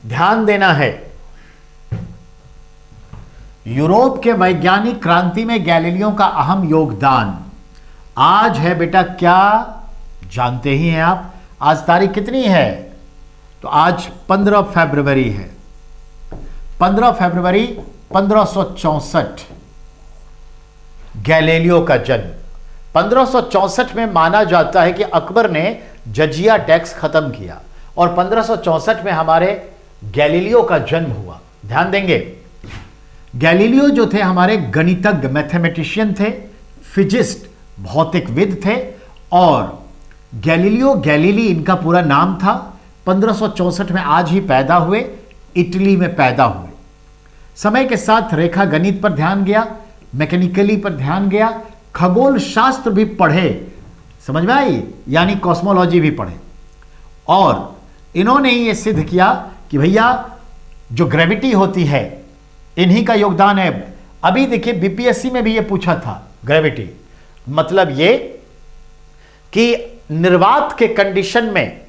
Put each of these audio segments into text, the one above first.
ध्यान देना है। यूरोप के वैज्ञानिक क्रांति में गैलीलियो का अहम योगदान। आज है बेटा क्या जानते ही हैं आप, आज तारीख कितनी है? तो आज 15 फरवरी है। 15 फरवरी 1564 गैलीलियो का जन्म। 1564 में माना जाता है कि अकबर ने जजिया टैक्स खत्म किया और 1564 में हमारे गैलीलियो का जन्म हुआ। ध्यान देंगे, गैलीलियो जो थे हमारे गणितज्ञ, मैथमेटिशियन थे, फिजिस्ट, भौतिकविद थे और गैलीलियो गैलीली इनका पूरा नाम था। 1564 में आज ही पैदा हुए, इटली में पैदा हुए। समय के साथ रेखा गणित पर ध्यान गया, मैकेनिकली पर ध्यान गया, खगोल शास्त्र भी पढ़े, समझ में आई, यानी कॉस्मोलॉजी भी पढ़े और इन्होंने ये सिद्ध किया कि भैया जो ग्रेविटी होती है इन्हीं का योगदान है। अभी देखिए बीपीएससी में भी ये पूछा था, ग्रेविटी मतलब ये कि निर्वात के कंडीशन में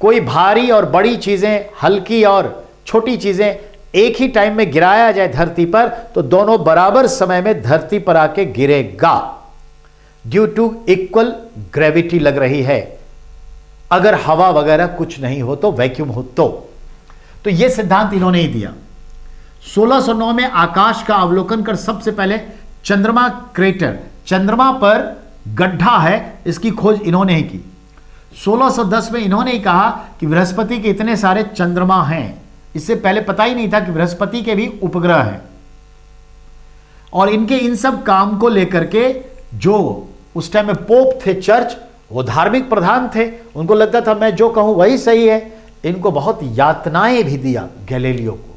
कोई भारी और बड़ी चीजें, हल्की और छोटी चीजें एक ही टाइम में गिराया जाए धरती पर तो दोनों बराबर समय में धरती पर आके गिरेगा, ड्यू टू इक्वल ग्रेविटी लग रही है। अगर हवा वगैरह कुछ नहीं हो तो, वैक्यूम हो तो यह सिद्धांत इन्होंने ही दिया। 1609 में आकाश का अवलोकन कर सबसे पहले चंद्रमा क्रेटर, चंद्रमा पर गड्ढा है, इसकी खोज इन्होंने ही की। 1610 में इन्होंने ही कहा कि बृहस्पति के इतने सारे चंद्रमा हैं, इससे पहले पता ही नहीं था कि बृहस्पति के भी उपग्रह हैं। और इनके इन सब काम को लेकर के जो उस टाइम में पोप थे, चर्च, वो धार्मिक प्रधान थे, उनको लगता था मैं जो कहूं वही सही है। इनको बहुत यातनाएं भी दिया गैलीलियो को,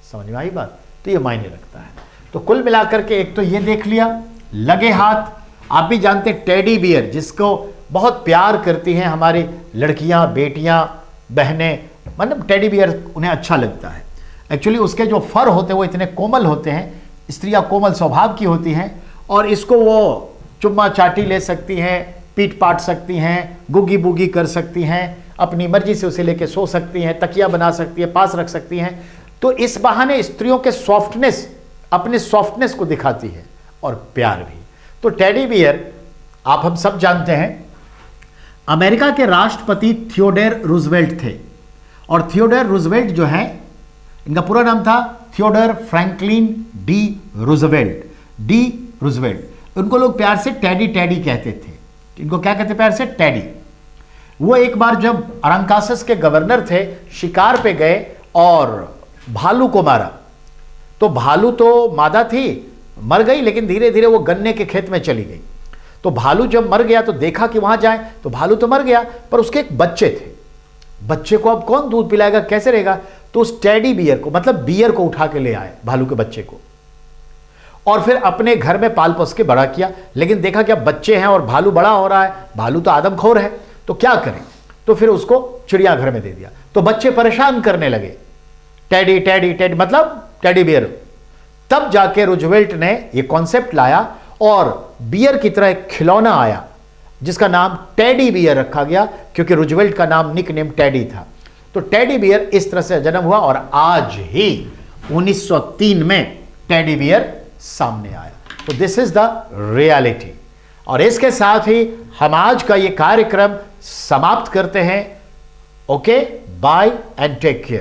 समझ में आई बात? तो ये मायने रखता है। तो कुल मिलाकर के एक तो ये देख लिया, लगे हाथ। आप भी जानते हैं टेडी बियर, जिसको बहुत प्यार करती हैं हमारी लड़कियां, बेटियां, बहनें, मतलब टेडी बियर उन्हें अच्छा लगता है। एक्चुअली उसके जो फर होते हैं वो इतने कोमल होते हैं, स्त्रियां कोमल स्वभाव की होती हैं और इसको वो चुम्मा चाटी ले सकती हैं, पीट पाट सकती हैं, गुगी बुगी कर सकती हैं, अपनी मर्जी से उसे लेके सो सकती हैं, तकिया बना सकती है, पास रख सकती हैं। तो इस बहाने स्त्रियों के सॉफ्टनेस, अपने सॉफ्टनेस को दिखाती है और प्यार भी। तो टेडी बियर आप हम सब जानते हैं अमेरिका के राष्ट्रपति थियोडोर रूजवेल्ट थे और थियोडोर रूजवेल्ट जो है, इनका पूरा नाम था थियोडोर फ्रैंकलिन डी रूजवेल्ट। उनको लोग प्यार से टेडी टेडी कहते थे। इनको क्या कहते प्यार से? टेडी। वो एक बार जब अरंकासस के गवर्नर थे, शिकार पे गए और भालू को मारा। तो भालू तो मादा थी, मर गई, लेकिन धीरे धीरे वो गन्ने के खेत में चली गई। तो भालू जब मर गया तो देखा कि वहां जाए, तो भालू तो मर गया, पर उसके एक बच्चे थे। बच्चे को अब कौन दूध पिलाएगा, कैसे रहेगा? तो उस टेडी बियर को, मतलब बियर को उठा के ले आए, भालू के बच्चे को, और फिर अपने घर में पाल पोस के बड़ा किया। लेकिन देखा कि अब बच्चे हैं और भालू बड़ा हो रहा है, भालू तो आदमखोर है, तो क्या करें? तो फिर उसको चिड़ियाघर में दे दिया। तो बच्चे परेशान करने लगे, टेडी टेडी टेडी, मतलब टेडी बियर। तब जाके रूजवेल्ट ने यह कॉन्सेप्ट लाया और बियर की तरह एक खिलौना आया जिसका नाम टेडी बियर रखा गया, क्योंकि रूजवेल्ट का नाम निकनेम टेडी था। तो टेडी बियर इस तरह से जन्म हुआ और आज ही 1903 में टेडी बियर सामने आया। तो दिस इज द रियलिटी। और इसके साथ ही हम आज का ये कार्यक्रम समाप्त करते हैं। Okay, bye and take care.